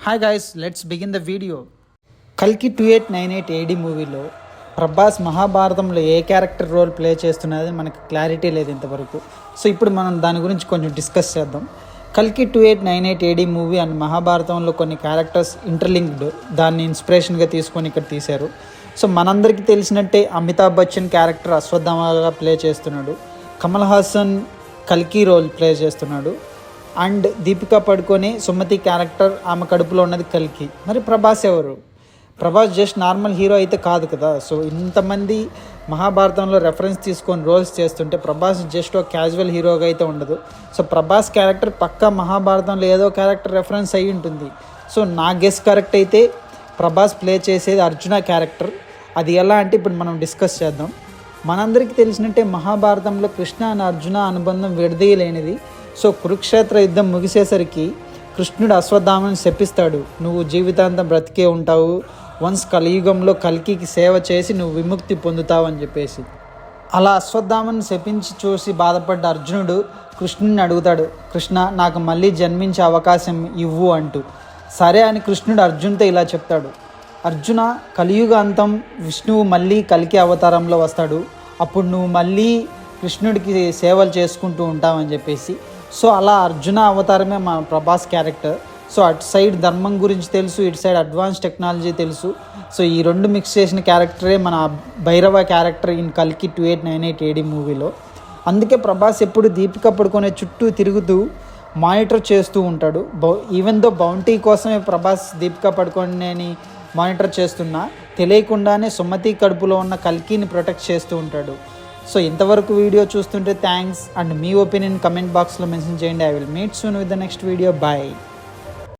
Hi guys, let's begin the video. కల్కి 2898 AD మూవీలో ప్రభాస్ మహాభారతంలో ఏ క్యారెక్టర్ రోల్ ప్లే చేస్తున్నది మనకు క్లారిటీ లేదు ఇంతవరకు. సో ఇప్పుడు మనం దాని గురించి కొంచెం డిస్కస్ చేద్దాం. కల్కి 2898 ఏడి మూవీ అండ్ మహాభారతంలో కొన్ని క్యారెక్టర్స్ ఇంటర్లింక్డ్, దాన్ని ఇన్స్పిరేషన్గా తీసుకొని ఇక్కడ తీశారు. సో మనందరికీ తెలిసినట్టే అమితాబ్ బచ్చన్ క్యారెక్టర్ అశ్వత్థామగా ప్లే చేస్తున్నాడు, కమల్ హాసన్ కల్కి రోల్ ప్లే చేస్తున్నాడు, అండ్ దీపికా పడుకొని సుమతి క్యారెక్టర్ ఆమె కడుపులో ఉన్నది కల్కి. మరి ప్రభాస్ ఎవరు? ప్రభాస్ జస్ట్ నార్మల్ హీరో అయితే కాదు కదా. సో ఇంతమంది మహాభారతంలో రెఫరెన్స్ తీసుకొని రోల్స్ చేస్తుంటే ప్రభాస్ జస్ట్ ఒక క్యాజువల్ హీరోగా అయితే ఉండదు. సో ప్రభాస్ క్యారెక్టర్ పక్కా మహాభారతంలో ఏదో క్యారెక్టర్ రెఫరెన్స్ అయి ఉంటుంది. సో నా గెస్ కరెక్ట్ అయితే ప్రభాస్ ప్లే చేసేది అర్జున క్యారెక్టర్. అది ఎలా అంటే ఇప్పుడు మనం డిస్కస్ చేద్దాం. మనందరికీ తెలిసినట్టే మహాభారతంలో కృష్ణ అండ్ అర్జున అనుబంధం విడదీయలేనిది. సో కురుక్షేత్ర యుద్ధం ముగిసేసరికి కృష్ణుడు అశ్వత్థామని శపిస్తాడు, నువ్వు జీవితాంతం బ్రతికే ఉంటావు, వన్స్ కలియుగంలో కల్కికి సేవ చేసి నువ్వు విముక్తి పొందుతావు అని చెప్పేసి. అలా అశ్వత్థామని శపించి చూసి బాధపడ్డ అర్జునుడు కృష్ణుడిని అడుగుతాడు, కృష్ణ నాకు మళ్ళీ జన్మించే అవకాశం ఇవ్వు అంటూ. సరే అని కృష్ణుడు అర్జున్తో ఇలా చెప్తాడు, అర్జున కలియుగ అంతం విష్ణువు మళ్ళీ కల్కి అవతారంలో వస్తాడు, అప్పుడు నువ్వు మళ్ళీ కృష్ణుడికి సేవలు చేసుకుంటూ ఉంటావని చెప్పేసి. సో అలా అర్జున అవతారమే మా ప్రభాస్ క్యారెక్టర్. సో అటు సైడ్ ధర్మం గురించి తెలుసు, ఇటు సైడ్ అడ్వాన్స్ టెక్నాలజీ తెలుసు. సో ఈ రెండు మిక్స్ చేసిన క్యారెక్టరే మన భైరవ క్యారెక్టర్ ఇన్ కల్కి 2898 ఏడి మూవీలో. అందుకే ప్రభాస్ ఎప్పుడు దీపిక పడుకునే చుట్టూ తిరుగుతూ మానిటర్ చేస్తూ ఉంటాడు. ఈవెన్ దో బౌంటీ కోసమే ప్రభాస్ దీపిక పడుకోనేని మానిటర్ చేస్తున్నా తెలియకుండానే సుమతి కడుపులో ఉన్న కల్కిని ప్రొటెక్ట్ చేస్తూ ఉంటాడు. సో ఇంతవరకు వీడియో చూస్తుంటే థ్యాంక్స్, అండ్ మీ ఒపీనియన్ కమెంట్ బాక్స్లో మెన్షన్ చేయండి. I will meet soon with the next video. Bye.